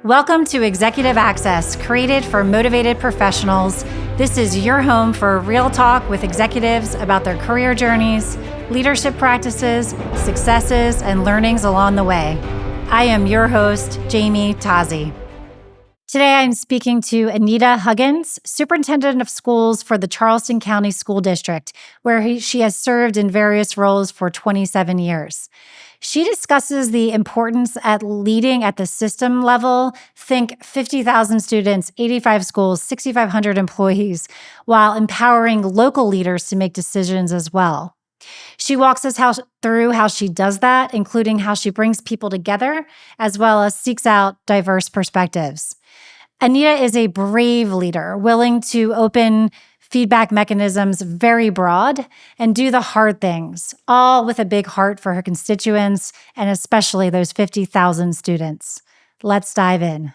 Welcome to Executive Access, created for motivated professionals. This is your home for real talk with executives about their career journeys, leadership practices, successes, and learnings along the way. I am your host, Jamie Tazi. Today, I'm speaking to Anita Huggins, Superintendent of Schools for the Charleston County School District, where she has served in various roles for 27 years. She discusses the importance at leading at the system level. Think 50,000 students, 85 schools, 6,500 employees, while empowering local leaders to make decisions as well. She walks us through how she does that, including how she brings people together, as well as seeks out diverse perspectives. Anita is a brave leader, willing to open feedback mechanisms very broad and do the hard things, all with a big heart for her constituents and especially those 50,000 students. Let's dive in.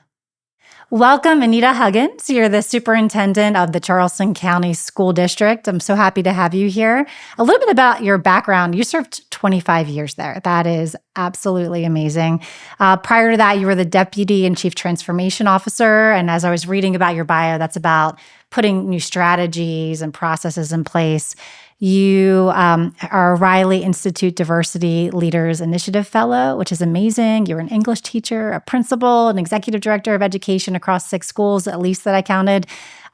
Welcome, Anita Huggins. You're the superintendent of the Charleston County School District. I'm so happy to have you here. A little bit about your background. You served 25 years there. That is absolutely amazing. Prior to that, you were the Deputy and Chief Transformation Officer. And as I was reading about your bio, that's about putting new strategies and processes in place. You are a Riley Institute Diversity Leaders Initiative Fellow, which is amazing. You're an English teacher, a principal, an executive director of education across 6 schools, at least that I counted.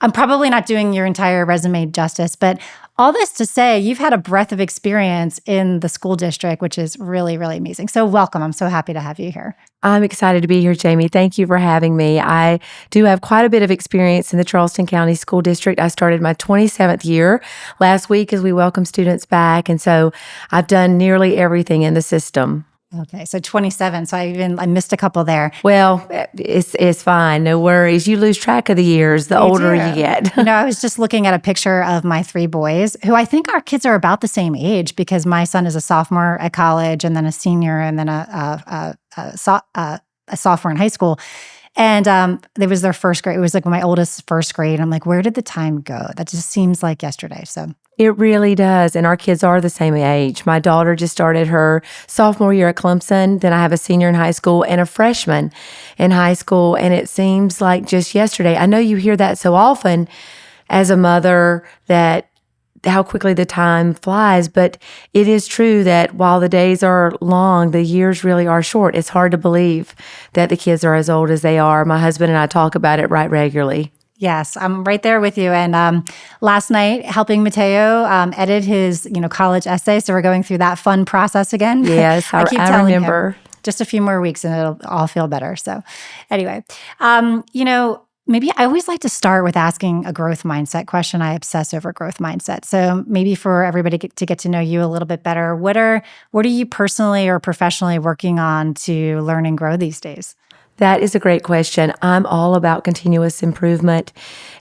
I'm probably not doing your entire resume justice, but all this to say, you've had a breadth of experience in the school district, which is really, really amazing. So welcome. I'm so happy to have you here. I'm excited to be here, Jamie. Thank you for having me. I do have quite a bit of experience in the Charleston County School District. I started my 27th year last week as we welcome students back. And so I've done nearly everything in the system. Okay, so 27. So I missed a couple there. Well, it's fine. No worries. You lose track of the years the older you get. I was just looking at a picture of my 3 boys, who I think our kids are about the same age because my son is a sophomore at college and then a senior and then a sophomore in high school. And it was their first grade. It was like my oldest first grade. I'm like, where did the time go? That just seems like yesterday. So it really does. And our kids are the same age. My daughter just started her sophomore year at Clemson. Then I have a senior in high school and a freshman in high school. And it seems like just yesterday. I know you hear that so often as a mother, that how quickly the time flies. But it is true that while the days are long, the years really are short. It's hard to believe that the kids are as old as they are. My husband and I talk about it right regularly. Yes, I'm right there with you. And last night, helping Mateo edit his college essay. So we're going through that fun process again. Yes, I remember. Just a few more weeks and it'll all feel better. So anyway, maybe I always like to start with asking a growth mindset question. I obsess over growth mindset. So maybe for everybody to get to know you a little bit better, what are you personally or professionally working on to learn and grow these days? That is a great question. I'm all about continuous improvement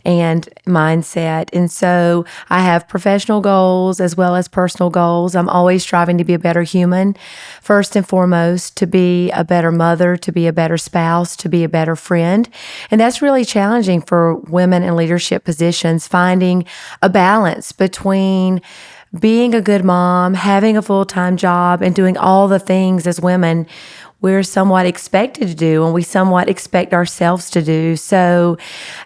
and mindset. And so I have professional goals as well as personal goals. I'm always striving to be a better human, first and foremost, to be a better mother, to be a better spouse, to be a better friend. And that's really challenging for women in leadership positions, finding a balance between being a good mom, having a full-time job, and doing all the things as women we're somewhat expected to do and we somewhat expect ourselves to do. So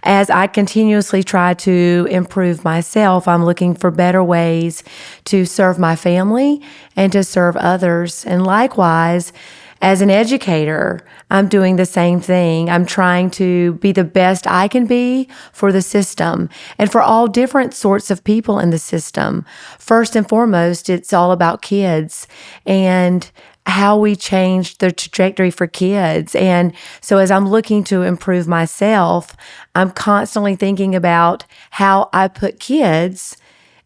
as I continuously try to improve myself, I'm looking for better ways to serve my family and to serve others. And likewise, as an educator, I'm doing the same thing. I'm trying to be the best I can be for the system and for all different sorts of people in the system. First and foremost, it's all about kids and how we change the trajectory for kids. And so as I'm looking to improve myself, I'm constantly thinking about how I put kids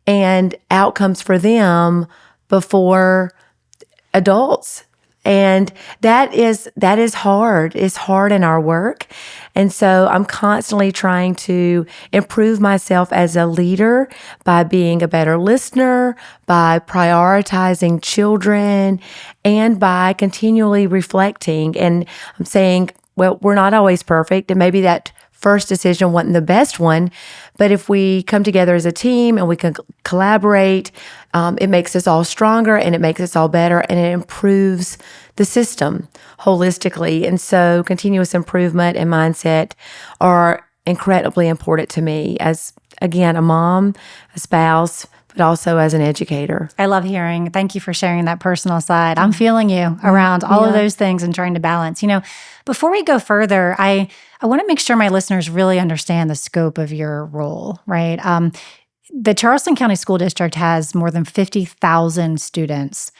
and outcomes for them before adults. And that is hard. It's hard in our work. And so I'm constantly trying to improve myself as a leader by being a better listener, by prioritizing children, and by continually reflecting. And I'm saying, well, we're not always perfect. And maybe that first decision wasn't the best one. But if we come together as a team and we can collaborate, it makes us all stronger and it makes us all better and it improves the system holistically. And so continuous improvement and mindset are incredibly important to me as, again, a mom, a spouse, but also as an educator. I love hearing. Thank you for sharing that personal side. I'm feeling you around all of those things and trying to balance. Before we go further, I want to make sure my listeners really understand the scope of your role, right? The Charleston County School District has more than 50,000 students,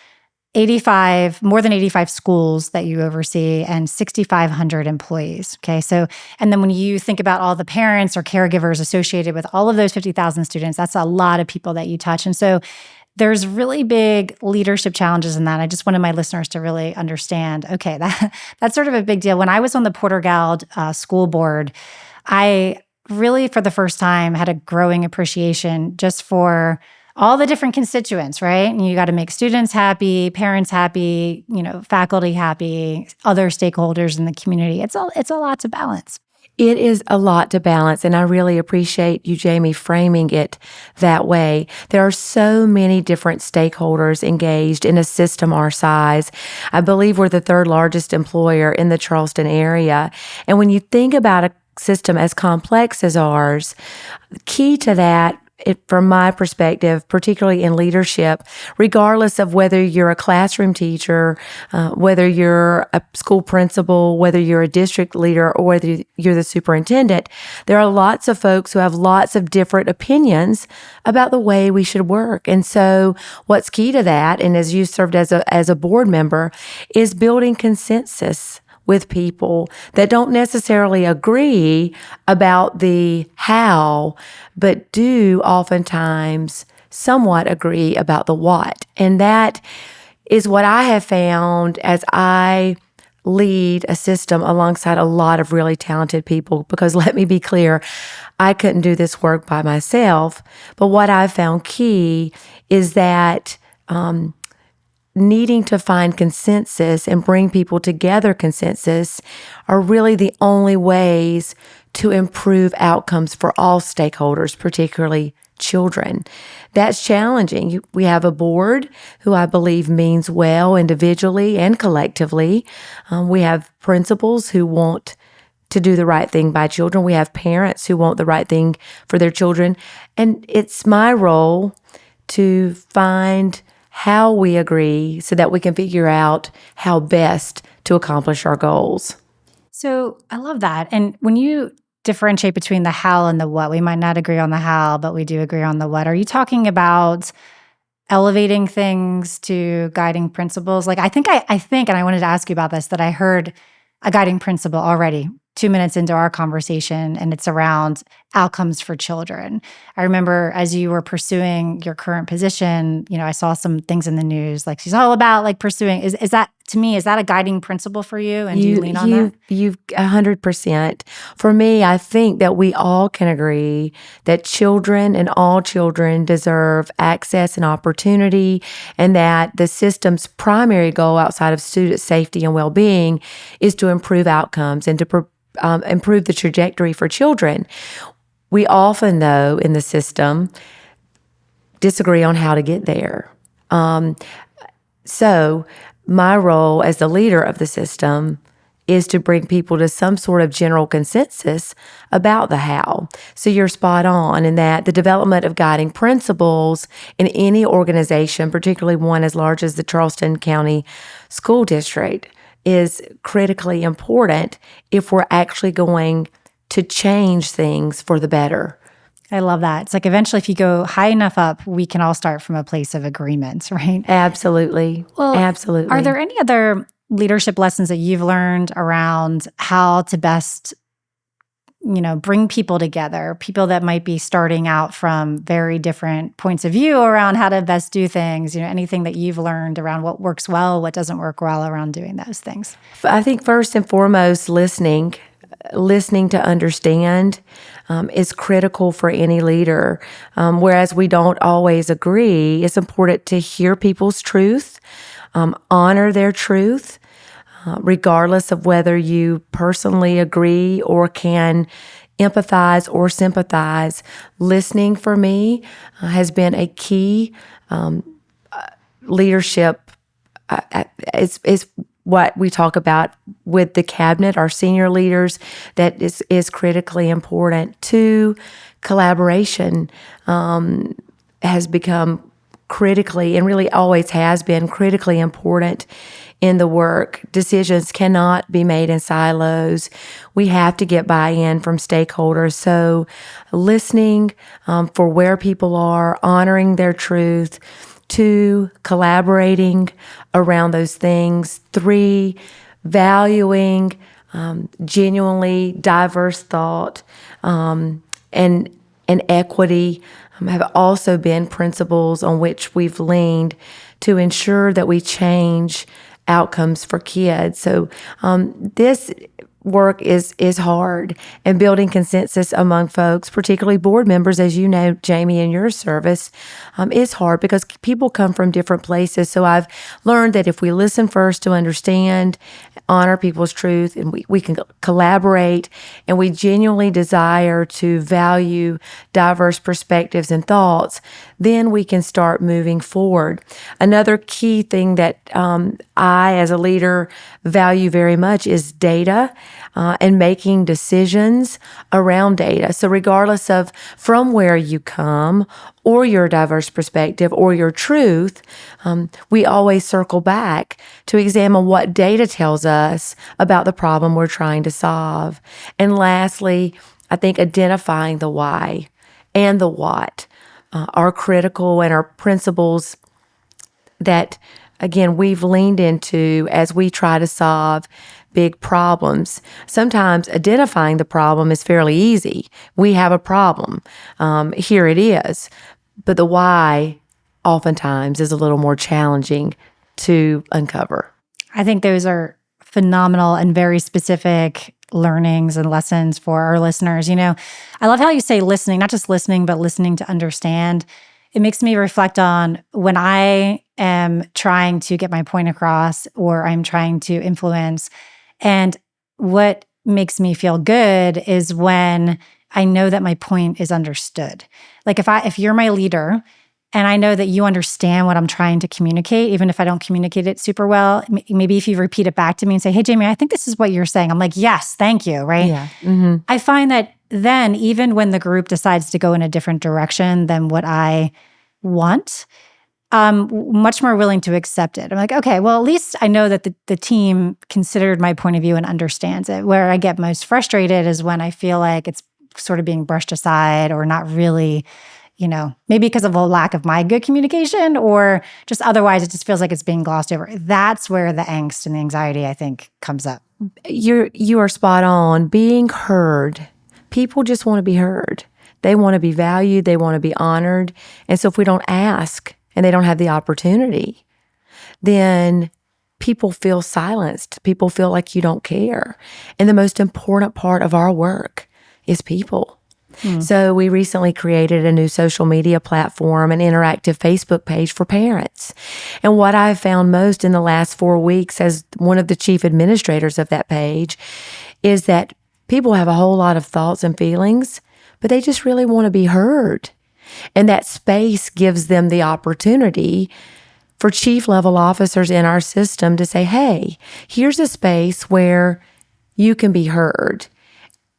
more than 85 schools that you oversee, and 6,500 employees. Okay. And then when you think about all the parents or caregivers associated with all of those 50,000 students, that's a lot of people that you touch. And so there's really big leadership challenges in that. I just wanted my listeners to really understand, okay, that's sort of a big deal. When I was on the Porter-Gaud school board, I really, for the first time, had a growing appreciation just for all the different constituents, right? And you got to make students happy, parents happy, faculty happy, other stakeholders in the community. It's a lot to balance. It is a lot to balance, and I really appreciate you, Jamie, framing it that way. There are so many different stakeholders engaged in a system our size. I believe we're the third largest employer in the Charleston area. And when you think about a system as complex as ours, key to that, from my perspective, particularly in leadership, regardless of whether you're a classroom teacher, whether you're a school principal, whether you're a district leader, or whether you're the superintendent, there are lots of folks who have lots of different opinions about the way we should work. And so what's key to that, and as you served as a board member, is building consensus with people that don't necessarily agree about the how, but do oftentimes somewhat agree about the what. And that is what I have found as I lead a system alongside a lot of really talented people, because let me be clear, I couldn't do this work by myself. But what I've found key is that needing to find consensus and bring people together consensus are really the only ways to improve outcomes for all stakeholders, particularly children. That's challenging. We have a board who I believe means well individually and collectively. We have principals who want to do the right thing by children. We have parents who want the right thing for their children. And it's my role to find how we agree so that we can figure out how best to accomplish our goals. So I love that. And when you differentiate between the how and the what, we might not agree on the how, but we do agree on the what. Are you talking about elevating things to guiding principles? Like I think, and I wanted to ask you about this, that I heard a guiding principle already 2 minutes into our conversation, and it's around outcomes for children. I remember as you were pursuing your current position, I saw some things in the news, like she's all about like pursuing. Is that, to me, is that a guiding principle for you? And do you lean on that? You've 100%. For me, I think that we all can agree that children and all children deserve access and opportunity, and that the system's primary goal outside of student safety and well-being is to improve outcomes and to improve the trajectory for children. We often, though, in the system, disagree on how to get there. So my role as the leader of the system is to bring people to some sort of general consensus about the how. So you're spot on in that the development of guiding principles in any organization, particularly one as large as the Charleston County School District, is critically important if we're actually going to change things for the better. I love that. It's like eventually if you go high enough up, we can all start from a place of agreement, right? Absolutely. Well, absolutely. Are there any other leadership lessons that you've learned around how to best, bring people together, people that might be starting out from very different points of view around how to best do things, anything that you've learned around what works well, what doesn't work well around doing those things? I think first and foremost, listening to understand is critical for any leader. Whereas we don't always agree, it's important to hear people's truth, honor their truth, regardless of whether you personally agree or can empathize or sympathize. Listening for me has been a key leadership. Is what we talk about with the cabinet, our senior leaders, that is critically important. 2, collaboration has become critically, and really always has been critically important in the work. Decisions cannot be made in silos. We have to get buy-in from stakeholders. So listening for where people are, honoring their truth. 2, collaborating around those things. 3, valuing genuinely diverse thought and equity have also been principles on which we've leaned to ensure that we change outcomes for kids. So this work is hard, and building consensus among folks, particularly board members, as you know, Jamie, in your service, is hard because people come from different places. So I've learned that if we listen first to understand, honor people's truth, and we can collaborate, and we genuinely desire to value diverse perspectives and thoughts, then we can start moving forward. Another key thing that I, as a leader, value very much is data and making decisions around data. So regardless of from where you come or your diverse perspective or your truth, we always circle back to examine what data tells us about the problem we're trying to solve. And lastly, I think identifying the why and the what are critical, and are principles that, again, we've leaned into as we try to solve big problems. Sometimes identifying the problem is fairly easy. We have a problem. Here it is. But the why oftentimes is a little more challenging to uncover. I think those are phenomenal and very specific learnings and lessons for our listeners. You know, I love how you say listening, not just listening, but listening to understand. It makes me reflect on when I am trying to get my point across or I'm trying to influence. And what makes me feel good is when I know that my point is understood. Like if you're my leader and I know that you understand what I'm trying to communicate, even if I don't communicate it super well, maybe if you repeat it back to me and say, hey, Jamie, I think this is what you're saying. I'm like, yes, thank you, right? Yeah. Mm-hmm. I find that then even when the group decides to go in a different direction than what I want, I'm much more willing to accept it. I'm like, okay, well, at least I know that the team considered my point of view and understands it. Where I get most frustrated is when I feel like it's sort of being brushed aside or not really, maybe because of a lack of my good communication or just otherwise it just feels like it's being glossed over. That's where the angst and the anxiety, I think, comes up. You are spot on. Being heard. People just want to be heard. They want to be valued. They want to be honored. And so if we don't ask and they don't have the opportunity, then people feel silenced. People feel like you don't care. And the most important part of our work is people. So we recently created a new social media platform, an interactive Facebook page for parents. And what I've found most in the last 4 weeks as one of the chief administrators of that page is that people have a whole lot of thoughts and feelings, but they just really want to be heard. And that space gives them the opportunity for chief level officers in our system to say, hey, here's a space where you can be heard.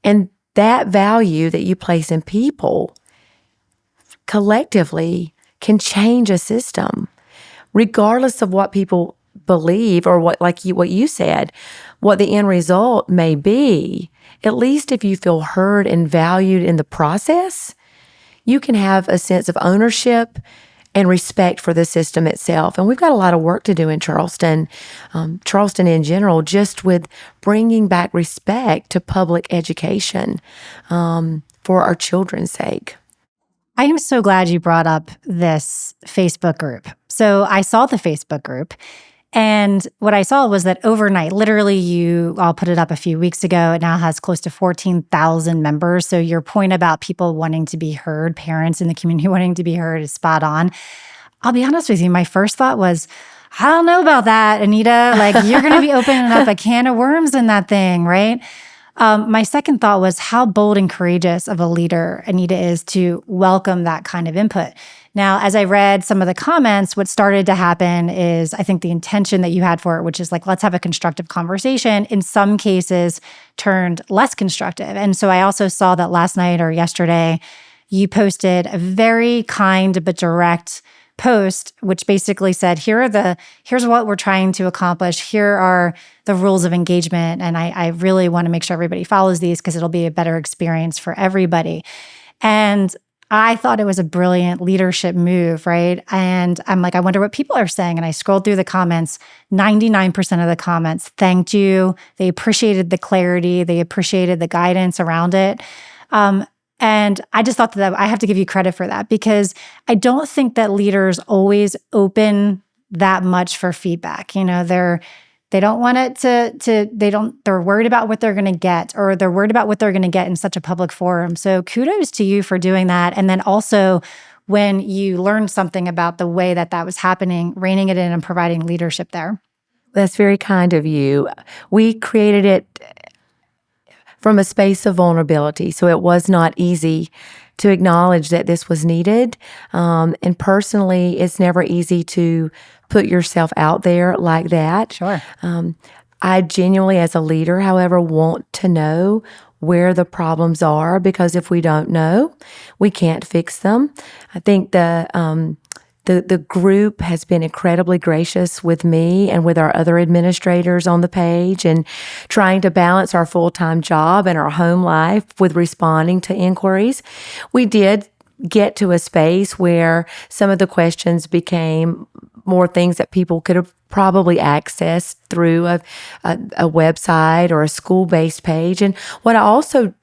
And that value that you place in people collectively can change a system, regardless of what people believe or what you said, what the end result may be. At least if you feel heard and valued in the process, you can have a sense of ownership and respect for the system itself. And we've got a lot of work to do in Charleston in general, just with bringing back respect to public education for our children's sake. I am so glad you brought up this Facebook group. So I saw the Facebook group, and what I saw was that overnight, literally you all put it up a few weeks ago, it now has close to 14,000 members. So your point about people wanting to be heard, parents in the community wanting to be heard, is spot on. I'll be honest with you, my first thought was, I don't know about that, Anita. Like, you're going to be opening up a can of worms in that thing, right? My second thought was how bold and courageous of a leader Anita is to welcome that kind of input. Now, as I read some of the comments, what started to happen is I think the intention that you had for it, which is like, let's have a constructive conversation, in some cases turned less constructive. And so I also saw that last night or yesterday, you posted a very kind but direct post, which basically said, here's what we're trying to accomplish. Here are the rules of engagement. And I really want to make sure everybody follows these because it'll be a better experience for everybody. And I thought it was a brilliant leadership move, right? And I'm like, I wonder what people are saying. And I scrolled through the comments. 99% of the comments thanked you. They appreciated the clarity. They appreciated the guidance around it. And I just thought that I have to give you credit for that, because I don't think that leaders always open that much for feedback. They don't want it they're worried about what they're going to get, or they're worried about what they're going to get in such a public forum. So kudos to you for doing that. And then also when you learned something about the way that was happening, reining it in and providing leadership there. That's very kind of you. We created it from a space of vulnerability. So it was not easy to acknowledge that this was needed. And personally, it's never easy to put yourself out there like that. Sure. I genuinely, as a leader, however, want to know where the problems are, because if we don't know, we can't fix them. I think the group has been incredibly gracious with me and with our other administrators on the page, and trying to balance our full-time job and our home life with responding to inquiries. We did get to a space where some of the questions became more things that people could have probably accessed through a website or a school-based page. And what I also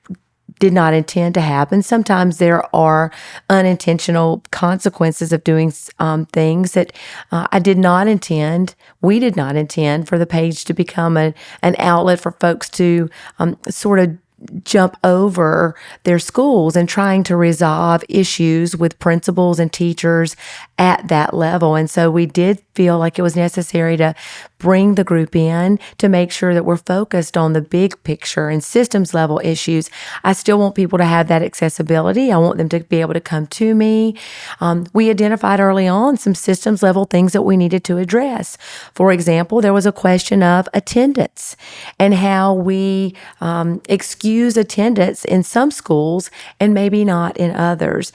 did not intend to happen. Sometimes there are unintentional consequences of doing things that I did not intend. We did not intend for the page to become an outlet for folks to sort of jump over their schools and trying to resolve issues with principals and teachers at that level. And so we did feel like it was necessary to bring the group in to make sure that we're focused on the big picture and systems level issues. I still want people to have that accessibility. I want them to be able to come to me. We identified early on some systems level things that we needed to address. For example, there was a question of attendance and how we excuse attendance in some schools and maybe not in others.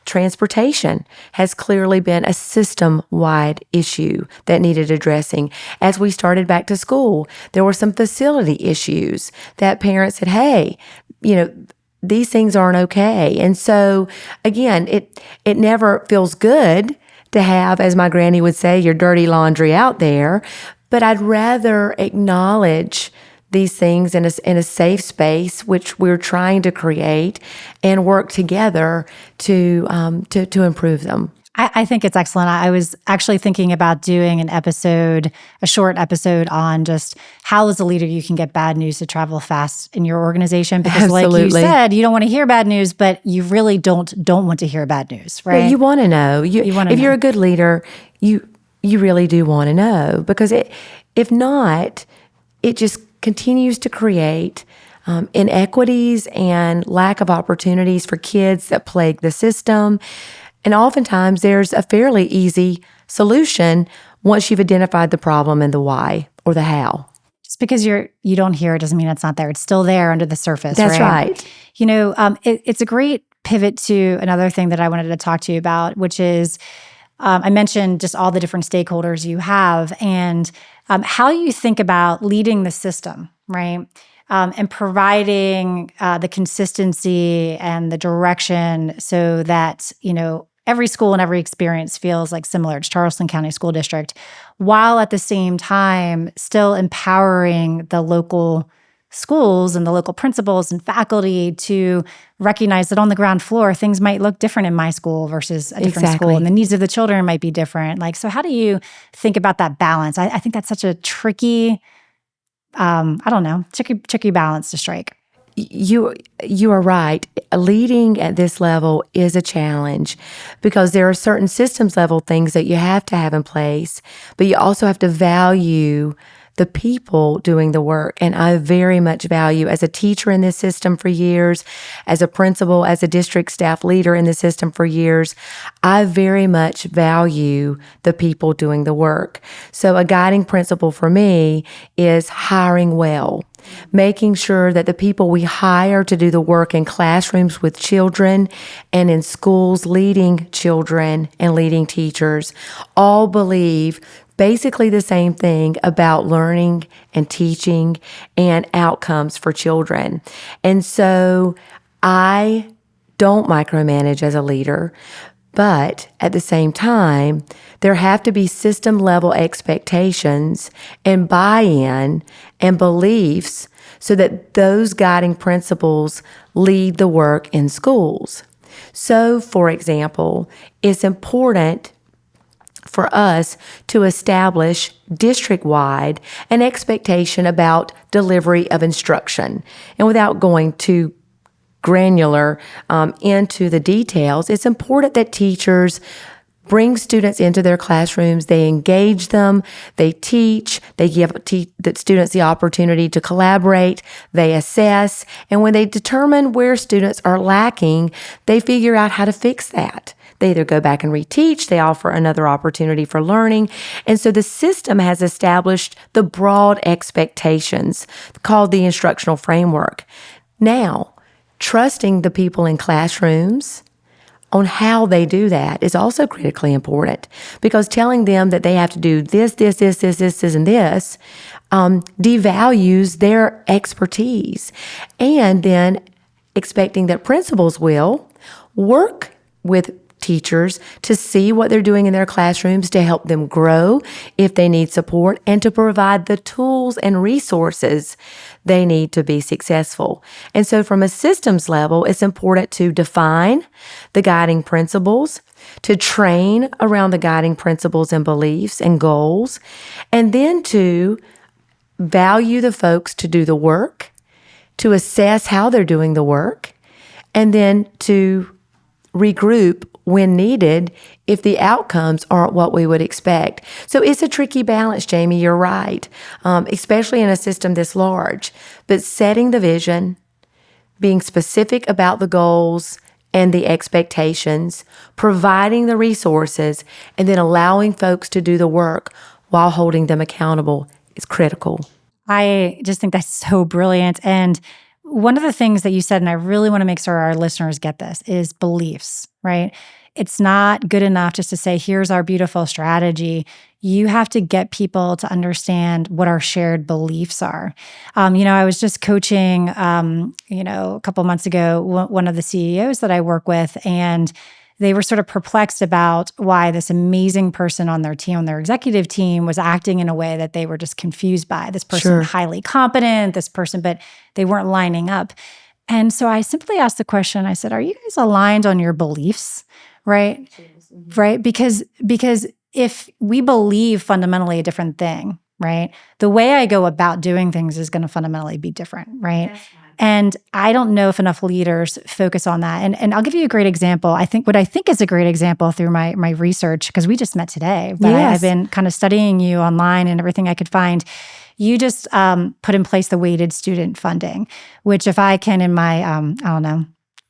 Transportation has clearly been a system-wide issue that needed addressing. As we started back to school, there were some facility issues that parents said, hey, these things aren't okay. And so, again, it never feels good to have, as my granny would say, your dirty laundry out there. But I'd rather acknowledge these things in a safe space, which we're trying to create, and work together to improve them. I think it's excellent. I was actually thinking about doing a short episode on just how as a leader you can get bad news to travel fast in your organization. Because Absolutely. Like you said, you don't want to hear bad news, but you really don't want to hear bad news, right? Yeah, you want to know. If you're a good leader, you really do want to know, because if not, it just continues to create inequities and lack of opportunities for kids that plague the system. And oftentimes there's a fairly easy solution once you've identified the problem and the why or the how. Just because you don't hear it doesn't mean it's not there. It's still there under the surface. That's right. It's a great pivot to another thing that I wanted to talk to you about, which is I mentioned just all the different stakeholders you have and how you think about leading the system, right? And providing the consistency and the direction so that, every school and every experience feels like similar to Charleston County School District, while at the same time still empowering the local schools and the local principals and faculty to recognize that on the ground floor, things might look different in my school versus a different school, and the needs of the children might be different. So how do you think about that balance? I think that's such a tricky, tricky balance to strike. You are right. Leading at this level is a challenge because there are certain systems level things that you have to have in place, but you also have to value the people doing the work. And I very much value, as a teacher in this system for years, as a principal, as a district staff leader in the system for years, I very much value the people doing the work. So a guiding principle for me is hiring well. Making sure that the people we hire to do the work in classrooms with children and in schools leading children and leading teachers all believe basically the same thing about learning and teaching and outcomes for children. And so I don't micromanage as a leader, but at the same time, there have to be system level expectations and buy-in and beliefs so that those guiding principles lead the work in schools. So, for example, it's important for us to establish district-wide an expectation about delivery of instruction. And without going too granular into the details, it's important that teachers bring students into their classrooms, they engage them, they teach, they give the students the opportunity to collaborate, they assess, and when they determine where students are lacking, they figure out how to fix that. They either go back and reteach, they offer another opportunity for learning. And so the system has established the broad expectations called the instructional framework. Now, trusting the people in classrooms on how they do that is also critically important, because telling them that they have to do this, and this devalues their expertise. And then expecting that principals will work with teachers to see what they're doing in their classrooms to help them grow if they need support and to provide the tools and resources they need to be successful. And so from a systems level, it's important to define the guiding principles, to train around the guiding principles and beliefs and goals, and then to value the folks to do the work, to assess how they're doing the work, and then to regroup when needed if the outcomes aren't what we would expect. So it's a tricky balance, Jamie, you're right, especially in a system this large. But setting the vision, being specific about the goals and the expectations, providing the resources, and then allowing folks to do the work while holding them accountable is critical. I just think that's so brilliant. And one of the things that you said, and I really want to make sure our listeners get this, is beliefs, right? It's not good enough just to say, here's our beautiful strategy. You have to get people to understand what our shared beliefs are. I was just coaching, a couple months ago, one of the CEOs that I work with, and they were sort of perplexed about why this amazing person on their team, on their executive team, was acting in a way that they were just confused by. This person highly competent, this person, but they weren't lining up. And so I simply asked the question, I said, are you guys aligned on your beliefs, right? Right? Because if we believe fundamentally a different thing, right, the way I go about doing things is going to fundamentally be different, right? And I don't know if enough leaders focus on that. And I'll give you a great example. What I think is a great example through my research, because we just met today, but I've been kind of studying you online and everything I could find. You just put in place the weighted student funding, which if I can in my,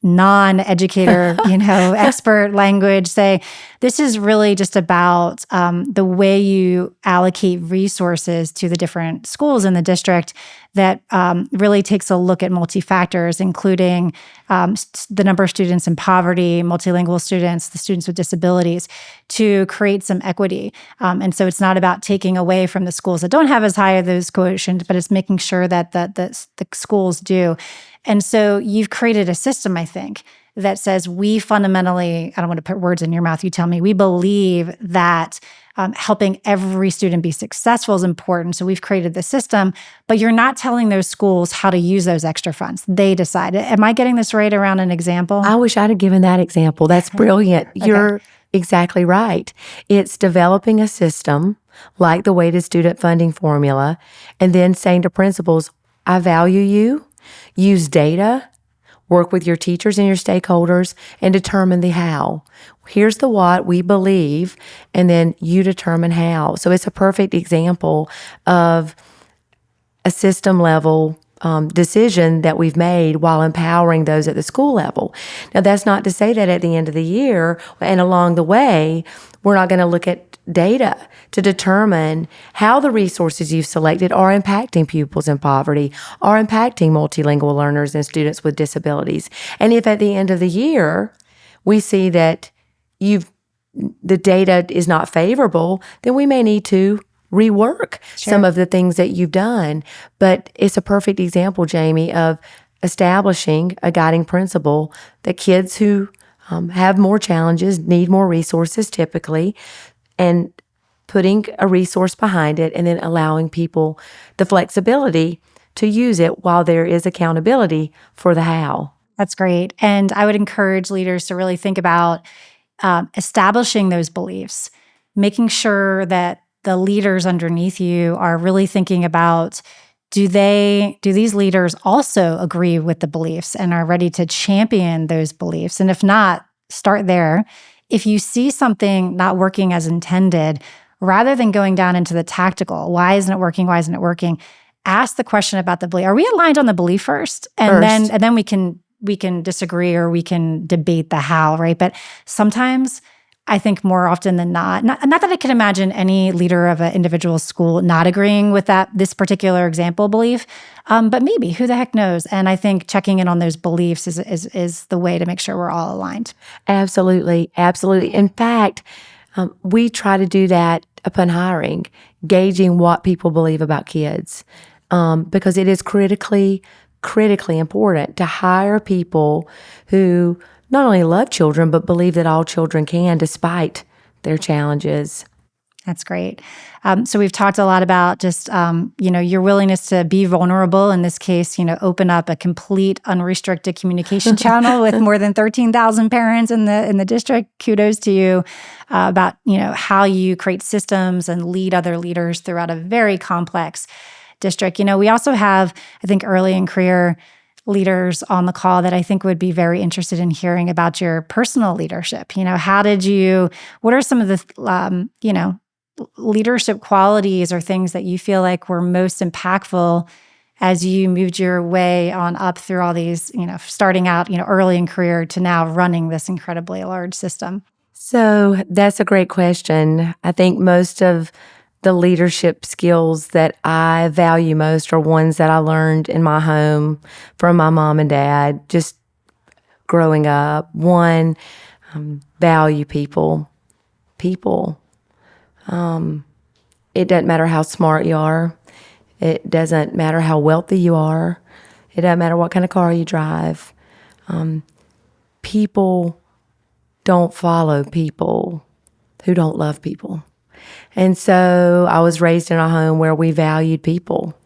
non-educator, expert language, say, this is really just about the way you allocate resources to the different schools in the district that really takes a look at multi-factors, including the number of students in poverty, multilingual students, the students with disabilities, to create some equity. And so it's not about taking away from the schools that don't have as high of those quotients, but it's making sure that the schools do. And so you've created a system, I think, that says we fundamentally, I don't want to put words in your mouth, you tell me, we believe that helping every student be successful is important. So we've created the system, but you're not telling those schools how to use those extra funds. They decide. Am I getting this right around an example? I wish I'd have given that example. That's brilliant. Okay. You're exactly right. It's developing a system like the weighted student funding formula, and then saying to principals, I value you. Use data, work with your teachers and your stakeholders, and determine the how. Here's the what we believe, and then you determine how. So it's a perfect example of a system level decision that we've made while empowering those at the school level. Now, that's not to say that at the end of the year and along the way, we're not going to look at data to determine how the resources you've selected are impacting pupils in poverty, are impacting multilingual learners and students with disabilities. And if at the end of the year we see that the data is not favorable, then we may need to rework some of the things that you've done. But it's a perfect example, Jamie, of establishing a guiding principle that kids who have more challenges need more resources typically, and putting a resource behind it and then allowing people the flexibility to use it while there is accountability for the how. That's great. And I would encourage leaders to really think about establishing those beliefs, making sure that the leaders underneath you are really thinking about, do these leaders also agree with the beliefs and are ready to champion those beliefs? And if not, start there. If you see something not working as intended, rather than going down into the tactical, why isn't it working? Why isn't it working? Ask the question about the belief. Are we aligned on the belief first? And then we can disagree or we can debate the how, right? But sometimes, I think more often than not that I can imagine any leader of an individual school not agreeing with this particular example belief, but maybe, who the heck knows? And I think checking in on those beliefs is the way to make sure we're all aligned. Absolutely, absolutely. In fact, we try to do that upon hiring, gauging what people believe about kids, because it is critically important to hire people who not only love children, but believe that all children can, despite their challenges. That's great. So we've talked a lot about just, your willingness to be vulnerable. In this case, open up a complete unrestricted communication channel with more than 13,000 parents in the district. Kudos to you about, how you create systems and lead other leaders throughout a very complex district. We also have, I think, early in career leaders on the call that I think would be very interested in hearing about your personal leadership. What are some of the, leadership qualities or things that you feel like were most impactful as you moved your way on up through all these, starting out, early in career to now running this incredibly large system? So that's a great question. I think most of the leadership skills that I value most are ones that I learned in my home from my mom and dad, just growing up. One, value people. It doesn't matter how smart you are. It doesn't matter how wealthy you are. It doesn't matter what kind of car you drive. People don't follow people who don't love people. And so I was raised in a home where we valued people.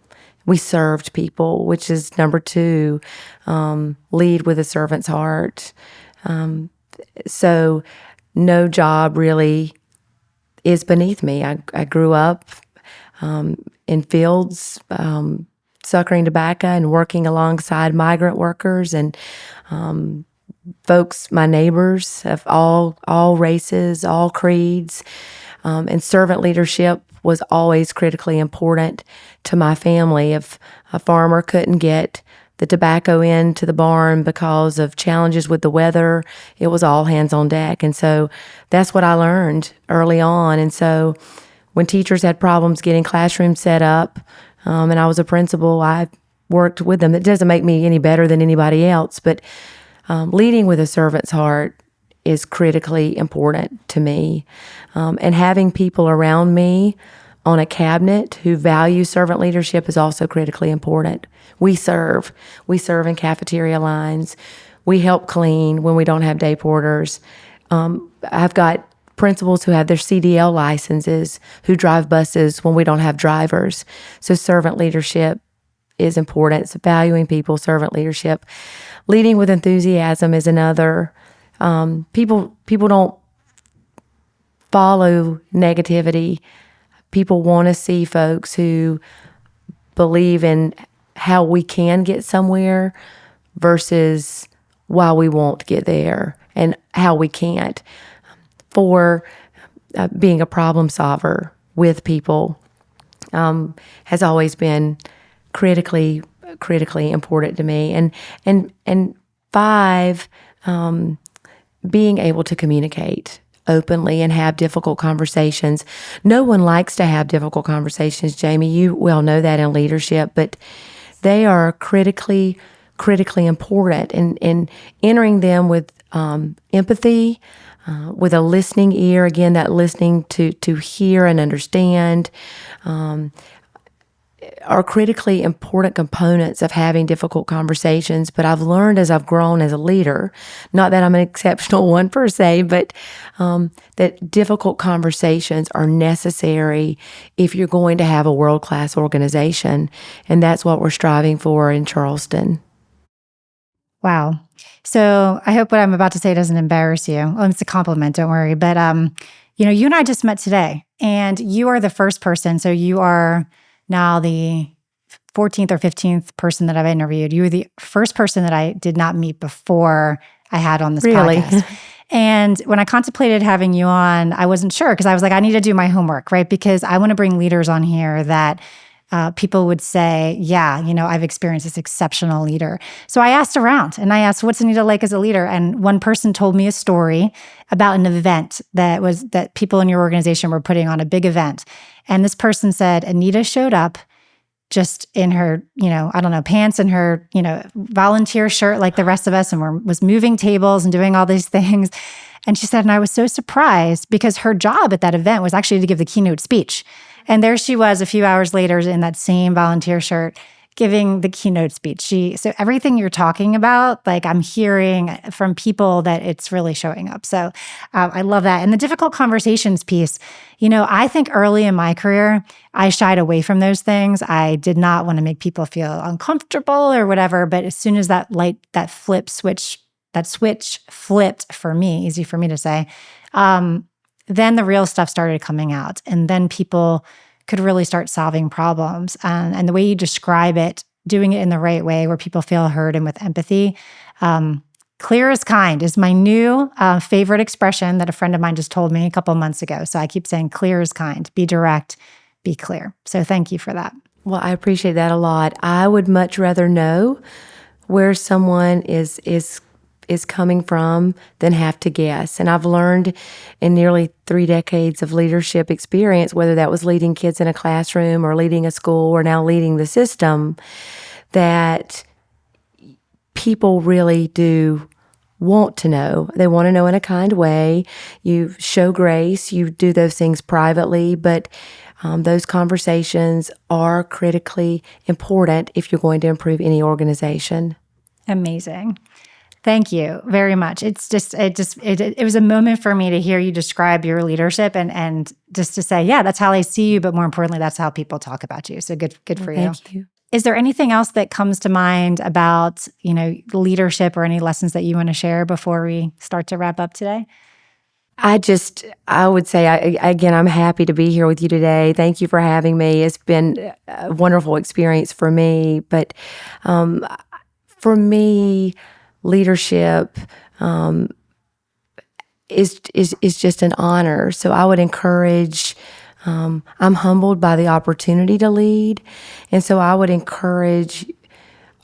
We served people, which is number two, lead with a servant's heart. So no job really is beneath me. I grew up in fields, suckering tobacco and working alongside migrant workers and folks, my neighbors of all races, all creeds. And servant leadership was always critically important to my family. If a farmer couldn't get the tobacco into the barn because of challenges with the weather, it was all hands on deck. And so that's what I learned early on. And so when teachers had problems getting classrooms set up, and I was a principal, I worked with them. It doesn't make me any better than anybody else, but leading with a servant's heart is critically important to me. And having people around me on a cabinet who value servant leadership is also critically important. We serve in cafeteria lines. We help clean when we don't have day porters. I've got principals who have their CDL licenses who drive buses when we don't have drivers. So servant leadership is important. It's valuing people, servant leadership. Leading with enthusiasm is another. People don't follow negativity. People want to see folks who believe in how we can get somewhere versus why we won't get there and how we can't. For being a problem solver with people has always been critically important to me. And 5, being able to communicate openly and have difficult conversations. No one likes to have difficult conversations, Jamie. You well know that in leadership, but they are critically important. And entering them with empathy, with a listening ear, again, that listening to hear and understand, are critically important components of having difficult conversations. But I've learned as I've grown as a leader, not that I'm an exceptional one per se, but that difficult conversations are necessary if you're going to have a world-class organization. And that's what we're striving for in Charleston. Wow. So I hope what I'm about to say doesn't embarrass you. Well, it's a compliment, don't worry. But, you and I just met today, and you are the first person. So you are now the 14th or 15th person that I've interviewed. You were the first person that I did not meet before I had on this podcast. And when I contemplated having you on, I wasn't sure because I was like, I need to do my homework, right? Because I want to bring leaders on here that people would say, yeah, I've experienced this exceptional leader. So I asked around and I asked, what's Anita like as a leader? And one person told me a story about an event that people in your organization were putting on, a big event. And this person said, Anita showed up just in her, pants and her, volunteer shirt like the rest of us, and was moving tables and doing all these things. And she said, and I was so surprised because her job at that event was actually to give the keynote speech. And there she was a few hours later in that same volunteer shirt giving the keynote speech. So everything you're talking about, like I'm hearing from people that it's really showing up. So I love that. And the difficult conversations piece, I think early in my career, I shied away from those things. I did not want to make people feel uncomfortable or whatever. But as soon as that switch flipped for me, easy for me to say, then the real stuff started coming out. And then people could really start solving problems. And the way you describe it, doing it in the right way where people feel heard and with empathy. Clear as kind is my new favorite expression that a friend of mine just told me a couple of months ago. So I keep saying clear as kind, be direct, be clear. So thank you for that. Well, I appreciate that a lot. I would much rather know where someone is coming from than have to guess. And I've learned in nearly 3 decades of leadership experience, whether that was leading kids in a classroom or leading a school or now leading the system, that people really do want to know. They want to know in a kind way. You show grace, you do those things privately, but those conversations are critically important if you're going to improve any organization. Amazing. Thank you very much. It was a moment for me to hear you describe your leadership and just to say, yeah, that's how I see you, but more importantly, that's how people talk about you. So good for you. Thank you. Is there anything else that comes to mind about, leadership or any lessons that you want to share before we start to wrap up today? I would say, again, I'm happy to be here with you today. Thank you for having me. It's been a wonderful experience for me. But for me, leadership is just an honor. So I would encourage, I'm humbled by the opportunity to lead. And so I would encourage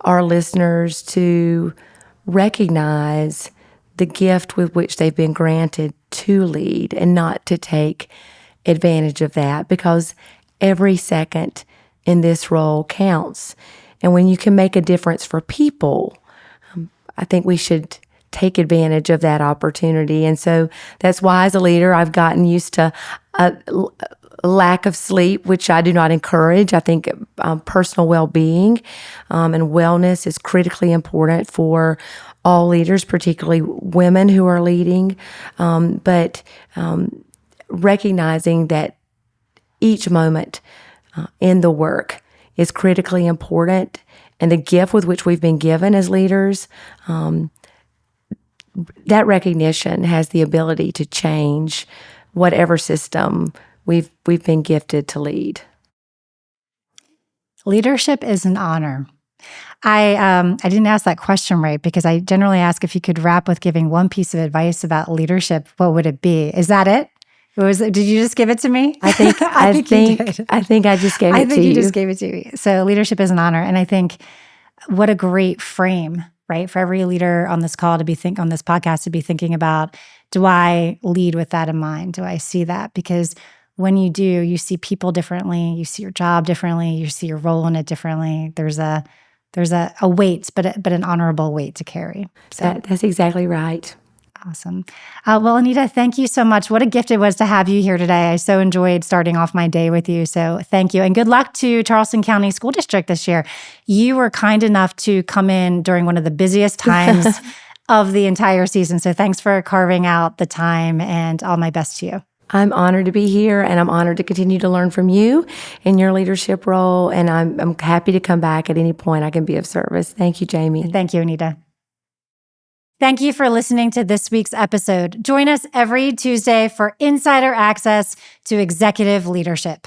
our listeners to recognize the gift with which they've been granted to lead and not to take advantage of that, because every second in this role counts. And when you can make a difference for people, I think we should take advantage of that opportunity. And so that's why as a leader, I've gotten used to a lack of sleep, which I do not encourage. I think personal well-being and wellness is critically important for all leaders, particularly women who are leading. But recognizing that each moment in the work is critically important, and the gift with which we've been given as leaders, that recognition has the ability to change whatever system we've been gifted to lead. Leadership is an honor. I didn't ask that question right because I generally ask if you could wrap with giving one piece of advice about leadership, what would it be? Is that it? Did you just give it to me? I think I think I just gave it to you. I think you just gave it to me. So leadership is an honor. And I think what a great frame, right? For every leader on this call on this podcast to be thinking about, do I lead with that in mind? Do I see that? Because when you do, you see people differently, you see your job differently, you see your role in it differently. There's a weight, but an honorable weight to carry. So That's exactly right. Awesome. Well, Anita, thank you so much. What a gift it was to have you here today. I so enjoyed starting off my day with you. So thank you. And good luck to Charleston County School District this year. You were kind enough to come in during one of the busiest times of the entire season. So thanks for carving out the time, and all my best to you. I'm honored to be here, and I'm honored to continue to learn from you in your leadership role. And I'm happy to come back at any point I can be of service. Thank you, Jamie. Thank you, Anita. Thank you for listening to this week's episode. Join us every Tuesday for insider access to executive leadership.